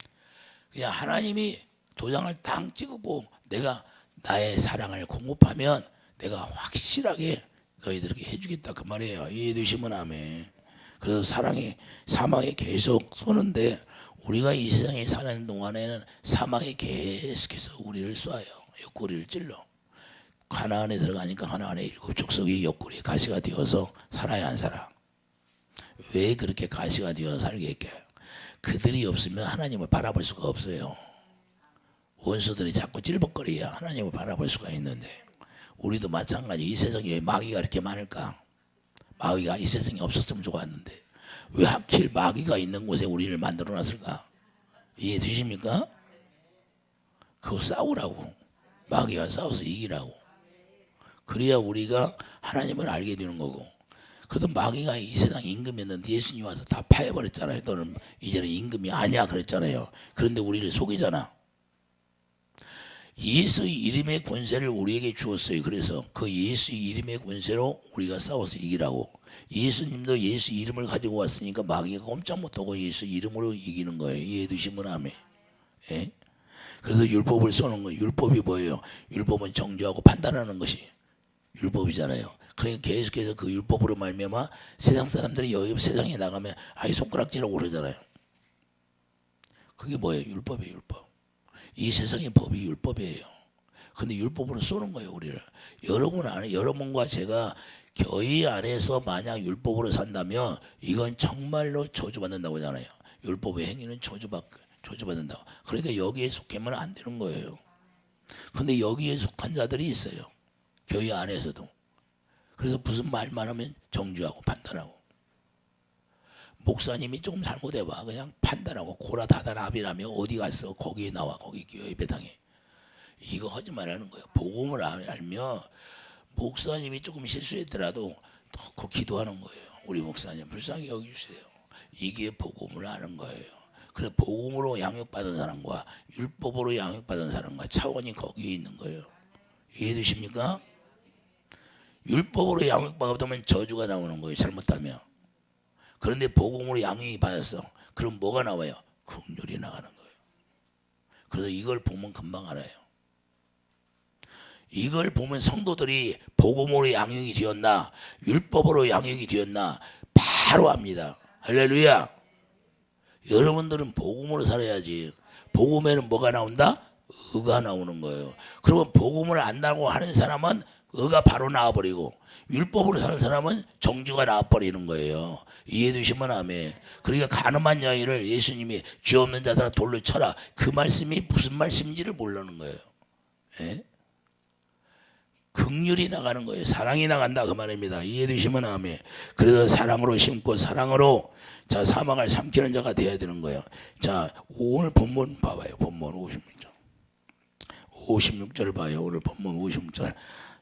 그냥 하나님이 도장을 딱 찍고 내가 나의 사랑을 공급하면 내가 확실하게 너희들에게 해주겠다 그 말이에요. 이해되시면 아멘. 그래서 사망이 계속 쏘는데 우리가 이 세상에 사는 동안에는 사망이 계속해서 우리를 쏴요. 옆구리를 찔러. 가나안에 들어가니까 가나안의 7 족속이 옆구리에 가시가 되어서 살아야 안 살아. 왜 그렇게 가시가 되어 살게 할까요? 그들이 없으면 하나님을 바라볼 수가 없어요. 원수들이 자꾸 찔벅거려야 하나님을 바라볼 수가 있는데 우리도 마찬가지. 이 세상에 왜 마귀가 이렇게 많을까? 마귀가 이 세상에 없었으면 좋았는데 왜 하필 마귀가 있는 곳에 우리를 만들어 놨을까? 이해되십니까? 그거 싸우라고. 마귀와 싸워서 이기라고. 그래야 우리가 하나님을 알게 되는 거고. 그래도 마귀가 이 세상 임금이었는데 예수님이 와서 다 파해버렸잖아요. 너는 이제는 임금이 아니야 그랬잖아요. 그런데 우리를 속이잖아. 예수의 이름의 권세를 우리에게 주었어요. 그래서 그 예수의 이름의 권세로 우리가 싸워서 이기라고. 예수님도 예수 이름을 가지고 왔으니까 마귀가 꼼짝 못하고 예수 이름으로 이기는 거예요. 이해되시면 아멘. 예? 그래서 율법을 쏘는 거예요. 율법이 뭐예요? 율법은 정죄하고 판단하는 것이 율법이잖아요. 그러니까 계속해서 그 율법으로 말미암아 세상 사람들이 여기 세상에 나가면 손가락질하고 그러잖아요. 그게 뭐예요? 율법이에요. 율법. 이 세상의 법이 율법이에요. 근데 율법으로 쏘는 거예요. 우리를. 여러분과 제가 교회 안에서 만약 율법으로 산다면 이건 정말로 저주받는다고 하잖아요. 율법의 행위는 저주받는다고. 그러니까 여기에 속하면 안 되는 거예요. 근데 여기에 속한 자들이 있어요. 교회 안에서도. 그래서 무슨 말만 하면 정죄하고 판단하고. 목사님이 조금 잘못해봐. 그냥 판단하고 고라다다나비라며 어디 갔어? 거기에 나와. 거기 교회 배당에. 이거 하지 말라는 거예요. 복음을 알면 목사님이 조금 실수했더라도 더 기도하는 거예요. 우리 목사님 불쌍히 여기주세요. 이게 복음을 아는 거예요. 그래서 복음으로 양육받은 사람과 율법으로 양육받은 사람과 차원이 거기에 있는 거예요. 이해되십니까? 율법으로 양육받으면 저주가 나오는 거예요. 잘못하면. 그런데 복음으로 양육이 받았어. 그럼 뭐가 나와요? 긍휼이 나가는 거예요. 그래서 이걸 보면 금방 알아요. 이걸 보면 성도들이 복음으로 양육이 되었나 율법으로 양육이 되었나 바로 압니다. 할렐루야. 여러분들은 복음으로 살아야지. 복음에는 뭐가 나온다? 의가 나오는 거예요. 그러면 복음을 안다고 하는 사람은 의가 바로 나와버리고 율법으로 사는 사람은 정죄가 나와버리는 거예요. 이해되시면 아멘. 그러니까 가늠한 여인을 예수님이 죄 없는 자들아 돌로 쳐라. 그 말씀이 무슨 말씀인지를 모르는 거예요. 예? 긍휼이 나가는 거예요. 사랑이 나간다 그 말입니다. 이해되시면 아멘. 그래서 사랑으로 심고 사랑으로 사망을 삼키는 자가 되어야 되는 거예요. 자, 오늘 본문 봐봐요. 본문 56절 봐요. 오늘 본문 56절.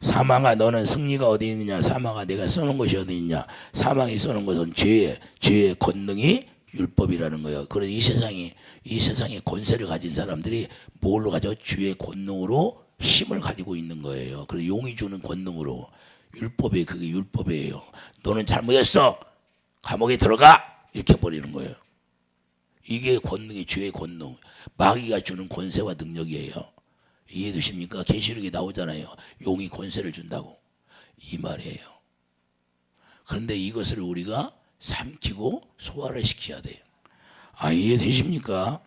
사망아 너는 승리가 어디 있느냐? 사망아 내가 쏘는 것이 어디 있냐? 사망이 쏘는 것은 죄의 권능이 율법이라는 거예요. 그래서 이 세상에 권세를 가진 사람들이 뭘로 가져? 죄의 권능으로 힘을 가지고 있는 거예요. 그래서 용이 주는 권능으로 그게 율법이에요. 너는 잘못했어. 감옥에 들어가. 이렇게 버리는 거예요. 이게 권능이 죄의 권능. 마귀가 주는 권세와 능력이에요. 이해되십니까? 계시록에 나오잖아요. 용이 권세를 준다고. 이 말이에요. 그런데 이것을 우리가 삼키고 소화를 시켜야 돼요. 이해되십니까?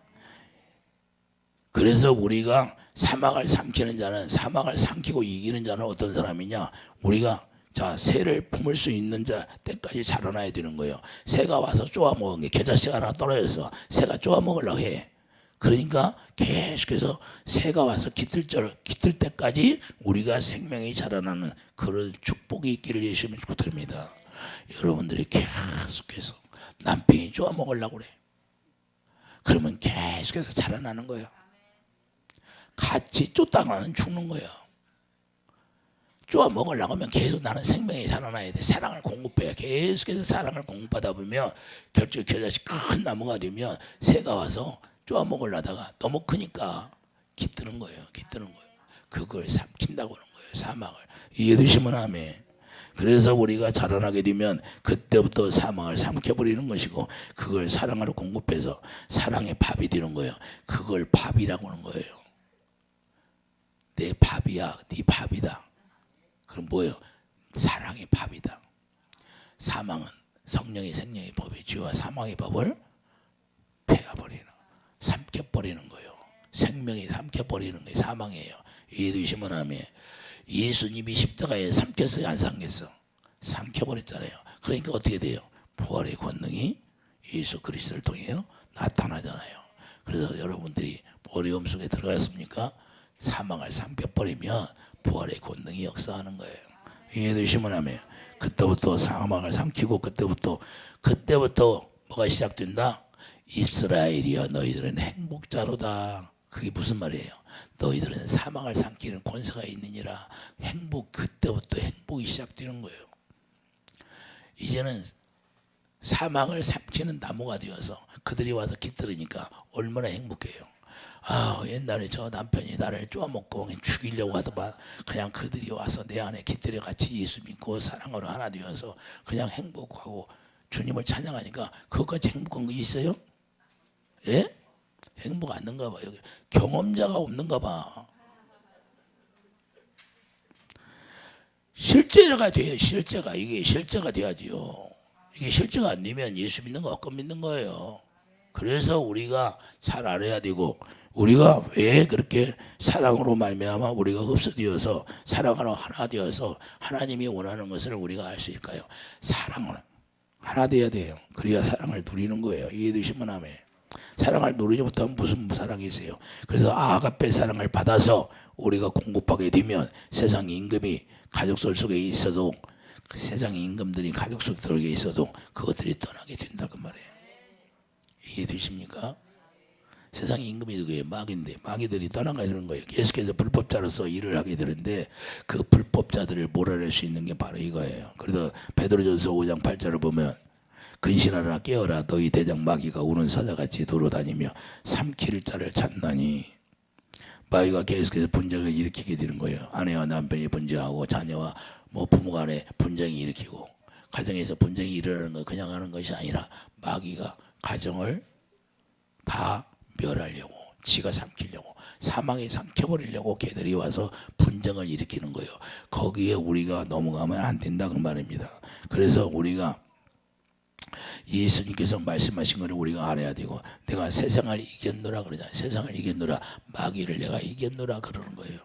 그래서 우리가 사망을 삼키는 자는 사망을 삼키고 이기는 자는 어떤 사람이냐? 우리가 자, 새를 품을 수 있는 자 때까지 자라나야 되는 거예요. 새가 와서 쪼아먹은 게 겨자씨가 하나 떨어져서 새가 쪼아먹으려고 해. 그러니까 계속해서 새가 와서 깃들 때까지 우리가 생명이 자라나는 그런 축복이 있기를 예수님이 축복드립니다. 여러분들이 계속해서 남편이 쪼아먹으려고 그래. 그러면 계속해서 자라나는 거예요. 같이 쫓다가는 죽는 거예요. 쪼아 먹으려고 하면 계속 나는 생명이 자라나야 돼. 사랑을 공급해야. 계속해서 사랑을 공급하다 보면 겨자씨 큰 나무가 되면 새가 와서 쪼아 먹으려다가 너무 크니까 깃드는 거예요. 깃드는 거예요. 그걸 삼킨다고 하는 거예요. 사망을. 이해되시면 아멘. 그래서 우리가 자라나게 되면 그때부터 사망을 삼켜버리는 것이고 그걸 사랑으로 공급해서 사랑의 밥이 되는 거예요. 그걸 밥이라고 하는 거예요. 내 밥이야. 네 밥이다. 그럼 뭐예요? 사랑의 밥이다. 사망은 성령의 생명의 법이 죄와 사망의 법을 패어버리는, 삼켜버리는 거예요. 생명이 삼켜버리는 게 사망이에요. 이해되시면 하면 예수님이 십자가에 삼켰어요? 안 삼켰어? 삼켜버렸잖아요. 그러니까 어떻게 돼요? 부활의 권능이 예수 그리스도를 통해 나타나잖아요. 그래서 여러분들이 어려움 속에 들어갔습니까? 사망을 삼켜버리면 부활의 권능이 역사하는 거예요. 이해되시면 하면 그때부터 사망을 삼키고 그때부터 뭐가 시작된다? 이스라엘이여 너희들은 행복자로다. 그게 무슨 말이에요? 너희들은 사망을 삼키는 권세가 있느니라. 그때부터 행복이 시작되는 거예요. 이제는 사망을 삼키는 나무가 되어서 그들이 와서 깃들으니까 얼마나 행복해요. 옛날에 저 남편이 나를 쪼아먹고 죽이려고 하더만 그냥 그들이 와서 내 안에 깃들여 같이 예수 믿고 사랑으로 하나 되어서 그냥 행복하고 주님을 찬양하니까 그것까지 행복한 거 있어요? 예? 행복 안 는가 봐. 여기 경험자가 없는가 봐. 실제가 돼요. 이게 실제가 돼야지요. 이게 실제가 안 되면 예수 믿는 거 엇금 믿는 거예요. 그래서 우리가 잘 알아야 되고 우리가 왜 그렇게 사랑으로 말미암아 우리가 흡수되어서 사랑으로 하나 되어서 하나님이 원하는 것을 우리가 알 수 있을까요? 사랑을 하나 돼야 돼요. 그래야 사랑을 누리는 거예요. 이해되시면 아멘. 사랑을 누리지 못하면 무슨 사랑이 있어요. 그래서 아가페 사랑을 받아서 우리가 공급하게 되면 세상 임금이 가족 속에 있어도 세상 임금들이 가족 속에 들어오게 있어도 그것들이 떠나게 된다 그 말이에요. 이해되십니까? 세상 임금이 누구예요? 마귀인데 마귀들이 떠나가려는 거예요. 계속해서 불법자로서 일을 하게 되는데 그 불법자들을 몰아낼 수 있는 게 바로 이거예요. 그래서 베드로전서 5장 8절을 보면 근신하라 깨어라 너희 대장 마귀가 우는 사자같이 돌아다니며 삼킬 자를 찾나니 마귀가 계속해서 분쟁을 일으키게 되는 거예요. 아내와 남편이 분쟁하고 자녀와 부모 간에 분쟁이 일으키고 가정에서 분쟁이 일어나는 거 그냥 하는 것이 아니라 마귀가 가정을 다 멸하려고 지가 삼키려고 사망에 삼켜버리려고 걔들이 와서 분쟁을 일으키는 거예요. 거기에 우리가 넘어가면 안 된다 그 말입니다. 그래서 우리가 예수님께서 말씀하신 것을 우리가 알아야 되고 내가 세상을 이겼노라 그러잖아요. 세상을 이겼노라 마귀를 내가 이겼노라 그러는 거예요.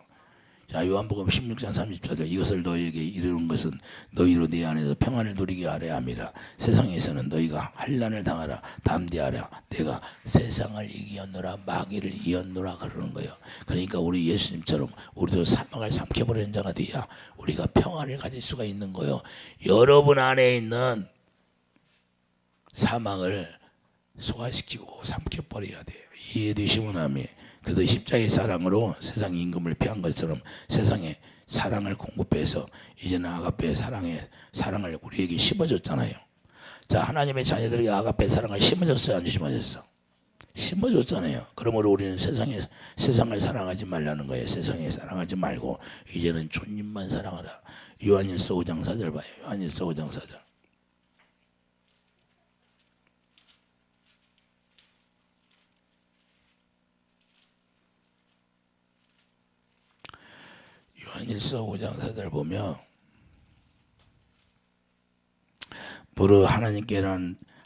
자, 요한복음 16장 30절 이것을 너희에게 이르는 것은 너희로 내 안에서 평안을 누리게 하려 함이라. 세상에서는 너희가 환난을 당하라 담대하라 내가 세상을 이겼노라 마귀를 이겼노라 그러는 거예요. 그러니까 우리 예수님처럼 우리도 사망을 삼켜버리는 자가 돼야 우리가 평안을 가질 수가 있는 거예요. 여러분 안에 있는 사망을 소화시키고 삼켜버려야 돼요. 이해되시면 아멘. 그래서 십자가의 사랑으로 세상 임금을 피한 것처럼 세상에 사랑을 공급해서 이제는 아가페의 사랑을 우리에게 심어줬잖아요. 자, 하나님의 자녀들에게 아가페의 사랑을 심어줬어요? 안 심어줬어? 심어줬잖아요. 그러므로 우리는 세상을 사랑하지 말라는 거예요. 세상에 사랑하지 말고 이제는 주님만 사랑하라. 요한일서 5장 4절 봐요. 요한일서 5장 4절. 요한일서 5장 4절 보면 무릇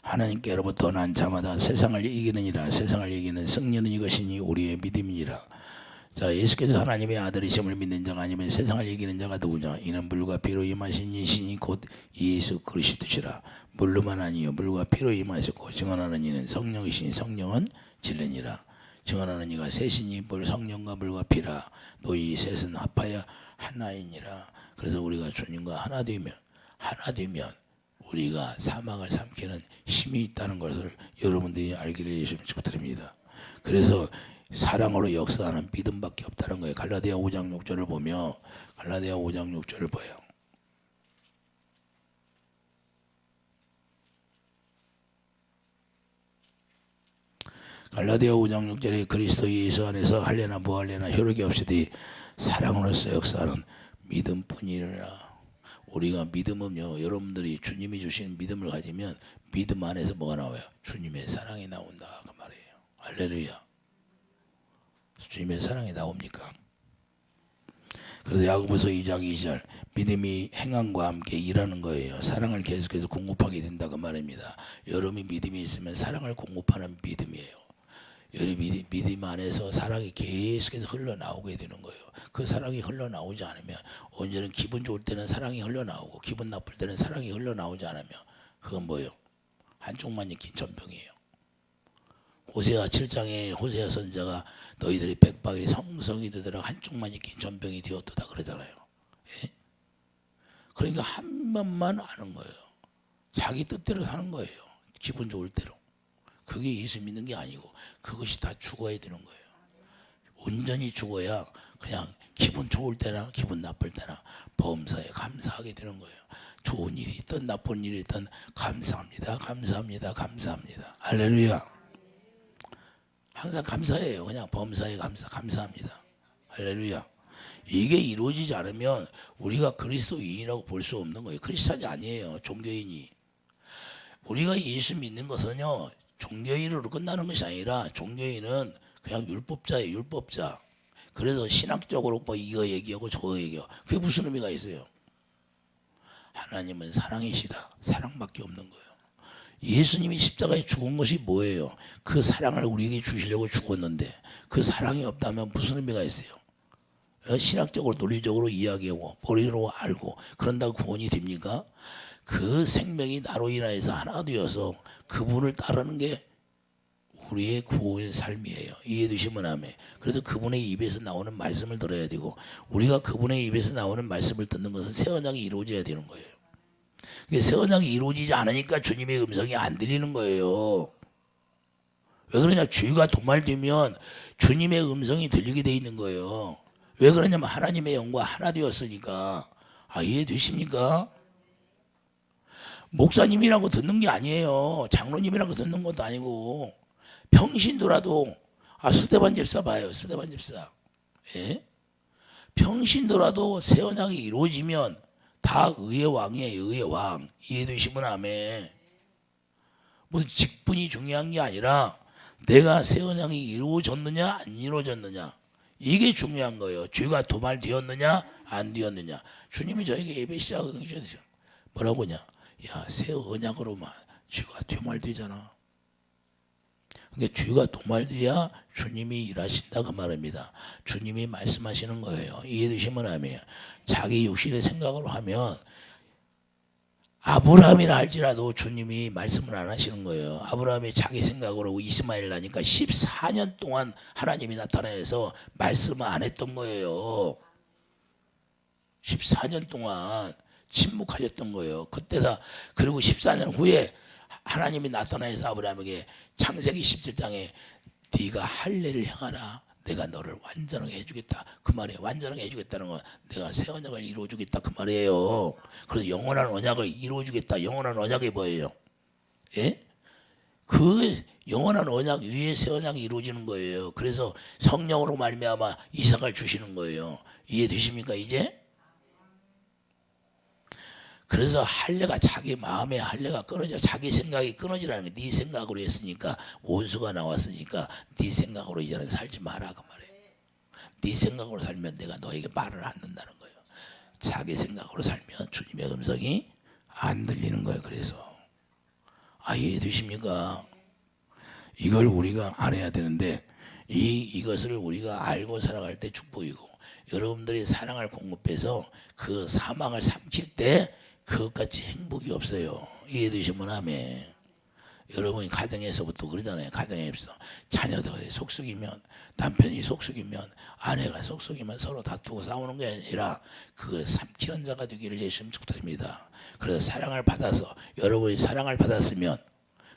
하나님께로부터 난 자마다 세상을 이기느니라. 세상을 이기는 승리는 이것이니 우리의 믿음이니라. 자, 예수께서 하나님의 아들이심을 믿는 자가 아니면 세상을 이기는 자가 누구냐? 이는 물과 피로 임하신 이신이 곧 예수 그리스도시라. 물로만 아니요 물과 피로 임하셨고 증언하는 이는 성령이시니 성령은 진리니라. 증언하는 이가 셋이니 물 성령과 물과 피라. 또 이 셋은 합하여 하나이니라. 그래서 우리가 주님과 하나 되면 우리가 사망을 삼키는 힘이 있다는 것을 여러분들이 알기를 예수님 축복드립니다. 그래서 사랑으로 역사하는 믿음밖에 없다는 거예요. 갈라디아 5장 6절을 보며 갈라디아 5장 6절을 봐요. 갈라디아 5장 6절에 그리스도 예수 안에서 할례나 무할례나 효력이 없이되 사랑으로서 역사하는 믿음뿐이라. 우리가 믿음은요, 여러분들이 주님이 주신 믿음을 가지면 믿음 안에서 뭐가 나와요? 주님의 사랑이 나온다 그 말이에요. 할렐루야. 주님의 사랑이 나옵니까? 그래서 야고보서 2장 2절 믿음이 행함과 함께 일하는 거예요. 사랑을 계속해서 공급하게 된다 그 말입니다. 여러분이 믿음이 있으면 사랑을 공급하는 믿음이에요. 여러분이 믿음 안에서 사랑이 계속해서 흘러나오게 되는 거예요. 그 사랑이 흘러나오지 않으면 언제는 기분 좋을 때는 사랑이 흘러나오고 기분 나쁠 때는 사랑이 흘러나오지 않으면 그건 뭐예요? 한쪽만 익힌 전병이에요. 호세아 7장에 호세아 선지자가 너희들이 백박이 성성이 되더라 한쪽만 익힌 전병이 되었다 그러잖아요. 예? 그러니까 한 번만 아는 거예요. 자기 뜻대로 사는 거예요. 기분 좋을 대로. 그게 예수 믿는 게 아니고 그것이 다 죽어야 되는 거예요. 온전히 죽어야 그냥 기분 좋을 때나 기분 나쁠 때나 범사에 감사하게 되는 거예요. 좋은 일이 있든 나쁜 일이 있든 감사합니다. 감사합니다. 감사합니다. 할렐루야. 항상 감사해요. 그냥 범사에 감사합니다. 할렐루야. 이게 이루어지지 않으면 우리가 그리스도인이라고 볼 수 없는 거예요. 크리스찬이 아니에요. 종교인이. 우리가 예수 믿는 것은요, 종교인으로 끝나는 것이 아니라 종교인은 그냥 율법자예요. 율법자. 그래서 신학적으로 뭐 이거 얘기하고 저거 얘기하고 그게 무슨 의미가 있어요? 하나님은 사랑이시다. 사랑밖에 없는 거예요. 예수님이 십자가에 죽은 것이 뭐예요? 그 사랑을 우리에게 주시려고 죽었는데 그 사랑이 없다면 무슨 의미가 있어요? 신학적으로 논리적으로 이야기하고 머리로 알고 그런다고 구원이 됩니까? 그 생명이 나로 인하여서 하나 되어서 그분을 따르는 게 우리의 구원의 삶이에요. 이해되시면 아멘. 그래서 그분의 입에서 나오는 말씀을 들어야 되고 우리가 그분의 입에서 나오는 말씀을 듣는 것은 새 언약이 이루어져야 되는 거예요. 새 언약이 이루어지지 않으니까 주님의 음성이 안 들리는 거예요. 왜 그러냐? 죄가 도말되면 주님의 음성이 들리게 돼 있는 거예요. 왜 그러냐면 하나님의 영과 하나 되었으니까. 이해되십니까? 목사님이라고 듣는 게 아니에요. 장로님이라고 듣는 것도 아니고 평신도라도 스데반 집사 봐요. 스데반 집사. 예? 평신도라도 새 언약이 이루어지면 다 의의 왕이에요. 의의 왕. 이해되시면 아멘. 무슨 직분이 중요한 게 아니라 내가 새 언약이 이루어졌느냐 안 이루어졌느냐 이게 중요한 거예요. 죄가 도말되었느냐 안 되었느냐. 주님이 저에게 예배 시작하기 전에 뭐라고 하냐. 야, 새 언약으로만 죄가 도말되잖아. 그러니까 죄가 도말돼야 주님이 일하신다 그 말입니다. 주님이 말씀하시는 거예요. 이해되시면 아멘. 자기 육신의 생각으로 하면 아브라함이라 할지라도 주님이 말씀을 안 하시는 거예요. 아브라함이 자기 생각으로 이스마엘 나니까 14년 동안 하나님이 나타나서 말씀을 안 했던 거예요. 14년 동안 침묵하셨던 거예요. 그때다. 그리고 14년 후에 하나님이 나타나서 아브라함에게 창세기 17장에 네가 할례를 행하라. 내가 너를 완전하게 해주겠다. 그 말이에요. 완전하게 해주겠다는 건 내가 새 언약을 이루어주겠다 그 말이에요. 그래서 영원한 언약을 이루어주겠다. 영원한 언약이 뭐예요? 예? 그 영원한 언약 위에 새 언약이 이루어지는 거예요. 그래서 성령으로 말미암아 이삭을 주시는 거예요. 이해되십니까 이제? 그래서 할례가 자기 마음의 할례가 끊어져. 자기 생각이 끊어지라는 게 네 생각으로 했으니까 원수가 나왔으니까 네 생각으로 이제는 살지 마라 그 말이에요. 네 생각으로 살면 내가 너에게 말을 안 듣는다는 거예요. 자기 생각으로 살면 주님의 음성이 안 들리는 거예요. 그래서 이해되십니까? 이걸 우리가 알아야 되는데 이것을 우리가 알고 살아갈 때 축복이고, 여러분들이 사랑을 공급해서 그 사망을 삼킬 때 그것같이 행복이 없어요. 이해되시면 아멘. 여러분이 가정에서부터 그러잖아요. 가정에서 자녀들이 속썩이면, 남편이 속썩이면, 아내가 속썩이면 서로 다투고 싸우는 게 아니라 그 삼키는 자가 되기를 예수님 축복드립니다. 그래서 사랑을 받아서, 여러분이 사랑을 받았으면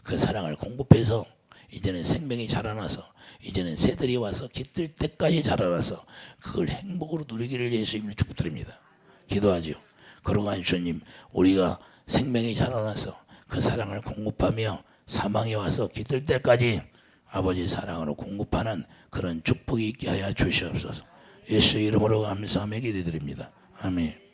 그 사랑을 공급해서 이제는 생명이 자라나서, 이제는 새들이 와서 깃들 때까지 자라나서 그걸 행복으로 누리기를 예수님을 축복드립니다. 기도하죠. 그러고 주님, 우리가 생명이 자라나서 그 사랑을 공급하며 사망이 와서 깃들 때까지 아버지 사랑으로 공급하는 그런 축복이 있게 하여 주시옵소서. 예수 이름으로 감사하며 기도드립니다. 아멘.